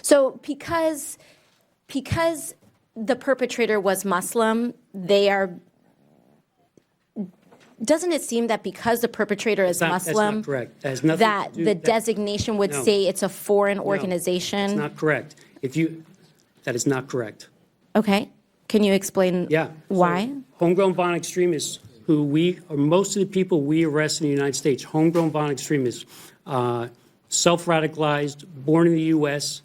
So because the perpetrator was Muslim, doesn't it seem that because the perpetrator is Muslim, that's not correct. That has nothing that to do, the designation would no. say it's a foreign No, organization? That's not correct. That is not correct. Okay. Can you explain why? So, homegrown violent extremists, most of the people we arrest in the United States, homegrown violent extremists, self-radicalized, born in the U.S.,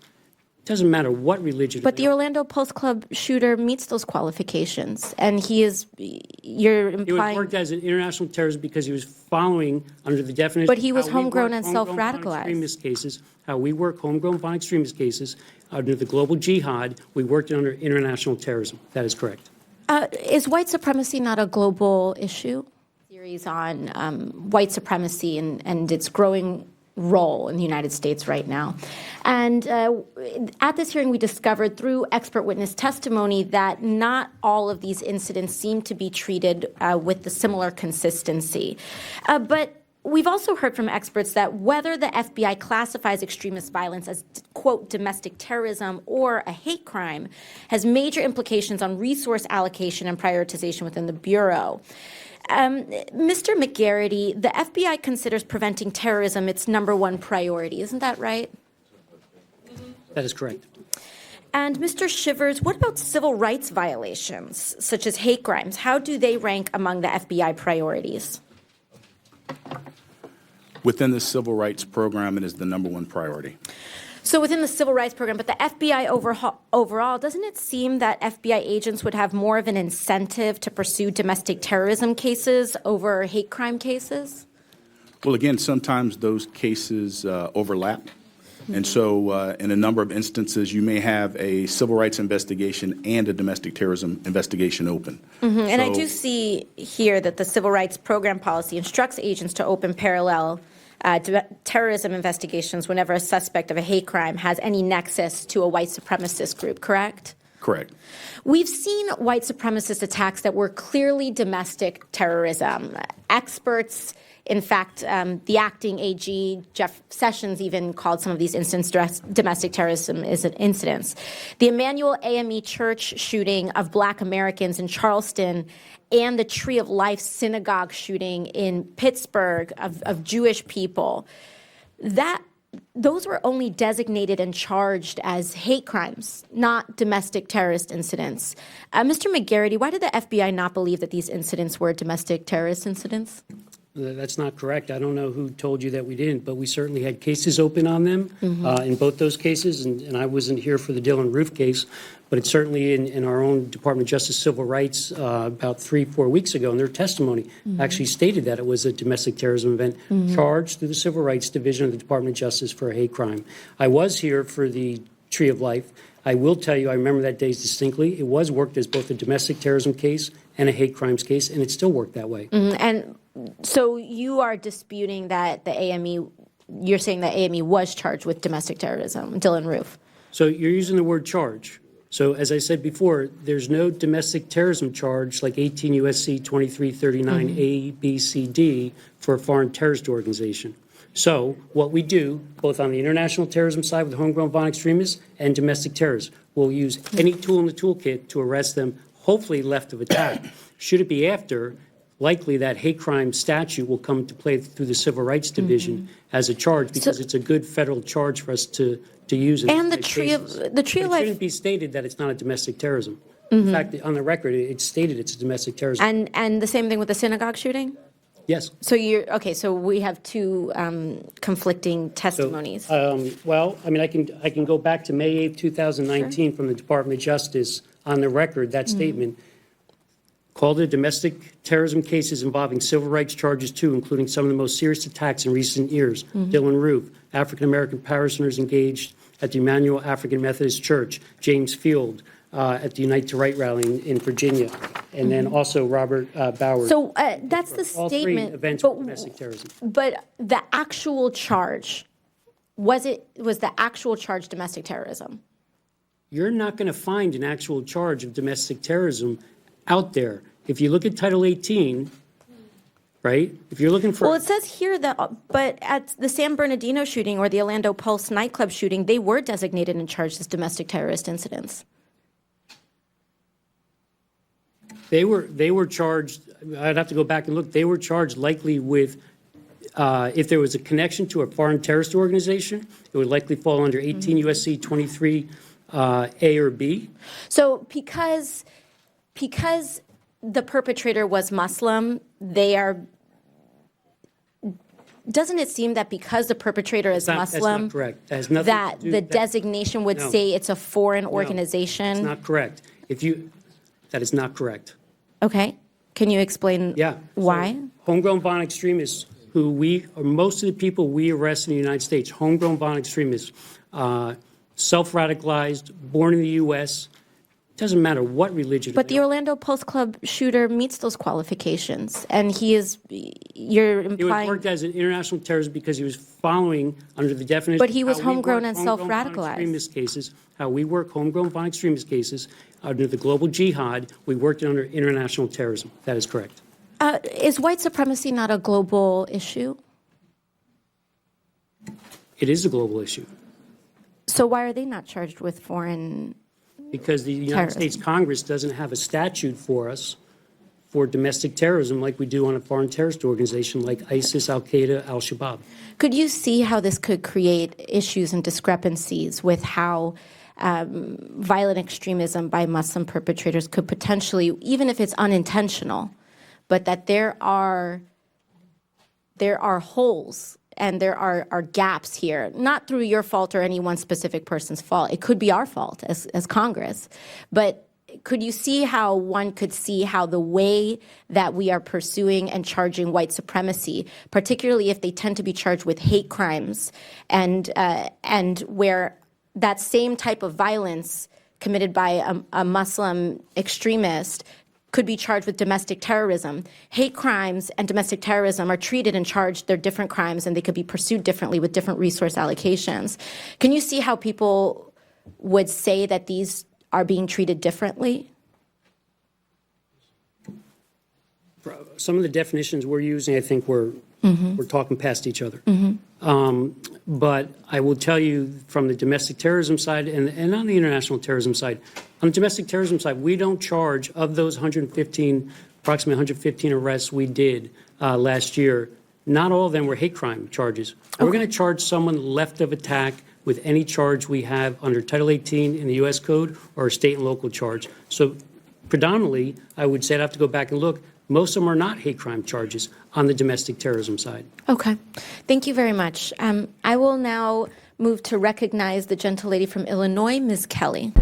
doesn't matter what religion. But the Orlando Post Club shooter meets those qualifications, and you're implying. He was worked as an international terrorist because he was following under the definition. But he was homegrown and self-radicalized. Extremist cases, how we work homegrown violent extremist cases under the global jihad, we worked under international terrorism. That is correct. Is white supremacy not a global issue? Series on white supremacy and its growing role in the United States right now. And at this hearing, we discovered through expert witness testimony that not all of these incidents seem to be treated with the similar consistency. But we've also heard from experts that whether the FBI classifies extremist violence as, quote, domestic terrorism or a hate crime has major implications on resource allocation and prioritization within the Bureau. Mr. McGarity, the FBI considers preventing terrorism its #1 priority. Isn't that right? That is correct. And Mr. Shivers, what about civil rights violations, such as hate crimes? How do they rank among the FBI priorities? Within the civil rights program, it is the #1 priority. So within the civil rights program, but the FBI overall, doesn't it seem that FBI agents would have more of an incentive to pursue domestic terrorism cases over hate crime cases? Well, again, sometimes those cases overlap. And so in a number of instances, you may have a civil rights investigation and a domestic terrorism investigation open. And I do see here that the civil rights program policy instructs agents to open parallel terrorism investigations whenever a suspect of a hate crime has any nexus to a white supremacist group, correct? Correct. We've seen white supremacist attacks that were clearly domestic terrorism. Experts, in fact, the acting AG, Jeff Sessions, even called some of these incidents domestic terrorism incidents. The Emmanuel AME Church shooting of Black Americans in Charleston and the Tree of Life synagogue shooting in Pittsburgh of Jewish people, those were only designated and charged as hate crimes, not domestic terrorist incidents. Mr. McGarity, why did the FBI not believe that these incidents were domestic terrorist incidents? That's not correct. I don't know who told you that we didn't, but we certainly had cases open on them in both those cases, and I wasn't here for the Dylan Roof case, but it's certainly in our own Department of Justice Civil Rights about 3-4 weeks ago in their testimony actually stated that it was a domestic terrorism event charged through the Civil Rights Division of the Department of Justice for a hate crime. I was here for the Tree of Life. I will tell you, I remember that day distinctly. It was worked as both a domestic terrorism case and a hate crimes case, and it still worked that way. And so you are disputing that the AME, you're saying that AME was charged with domestic terrorism, Dylan Roof. So you're using the word charge. So as I said before, there's no domestic terrorism charge like 18 U.S.C. 2339 A, B, C, D for a foreign terrorist organization. So what we do, both on the international terrorism side with homegrown violent extremists and domestic terrorists, we'll use any tool in the toolkit to arrest them, hopefully left of attack. Should it be after, likely that hate crime statute will come to play through the Civil Rights Division as a charge because it's a good federal charge for us to use. And the Tree of Life. It shouldn't be stated that it's not a domestic terrorism. In fact, on the record, it's stated it's a domestic terrorism. And the same thing with the synagogue shooting? Yes. So so we have two conflicting testimonies. Well, I mean, I can go back to May 8th, 2019 from the Department of Justice on the record, that statement. Called it domestic terrorism cases involving civil rights charges too, including some of the most serious attacks in recent years. Dylan Roof, African-American parishioners engaged at the Emmanuel African Methodist Church, James Field at the Unite to Right rally in Virginia, and then also Robert Bowers. So that's the all statement. 3 events of domestic terrorism. But the actual charge, was the actual charge domestic terrorism? You're not going to find an actual charge of domestic terrorism out there. If you look at Title 18, right? If you're looking for. Well, it says here that, but at the San Bernardino shooting or the Orlando Pulse nightclub shooting, they were designated and charged as domestic terrorist incidents. They were charged, I'd have to go back and look, they were charged likely with, if there was a connection to a foreign terrorist organization, it would likely fall under 18 U.S.C. 23 A or B. So because the perpetrator was Muslim, they are, doesn't it seem that because the perpetrator is That's Muslim, not correct. That has nothing that to do- the that- designation would No. say it's a foreign No, organization? It's not correct. That is not correct. Okay. Can you explain Yeah. why? So, homegrown violent extremists, most of the people we arrest in the United States, homegrown violent extremists, self-radicalized, born in the U.S., doesn't matter what religion. But they the are. Orlando Pulse Club shooter meets those qualifications, and you're He was implying. worked as an international terrorist because he was following under the definition. But he of was how we homegrown work and homegrown violent self-radicalized. extremist cases, how we work homegrown violent extremist cases under the global jihad, we worked under international terrorism. That is correct. Is white supremacy not a global issue? It is a global issue So why are they not charged with foreign? because the United Terrorism. States Congress doesn't have a statute for us for domestic terrorism like we do on a foreign terrorist organization like ISIS, Al-Qaeda, Al-Shabaab. Could you see how this could create issues and discrepancies with how violent extremism by Muslim perpetrators could potentially, even if it's unintentional, but that there are holes and there are gaps here, not through your fault or any one specific person's fault. It could be our fault as Congress. But could you see how one could see how the way that we are pursuing and charging white supremacy, particularly if they tend to be charged with hate crimes and where that same type of violence committed by a Muslim extremist could be charged with domestic terrorism. Hate crimes and domestic terrorism are treated and charged, they're different crimes, and they could be pursued differently with different resource allocations. Can you see how people would say that these are being treated differently? Some of the definitions we're using, I think we're talking past each other. But I will tell you from the domestic terrorism side and on the international terrorism side, on the domestic terrorism side, we don't charge of those approximately 115 arrests we did last year. Not all of them were hate crime charges. We're going to charge someone left of attack with any charge we have under Title 18 in the U.S. Code or a state and local charge. So predominantly, I would say I'd have to go back and look. Most of them are not hate crime charges on the domestic terrorism side. Okay. Thank you very much. I will now move to recognize the gentlelady from Illinois, Ms. Kelly.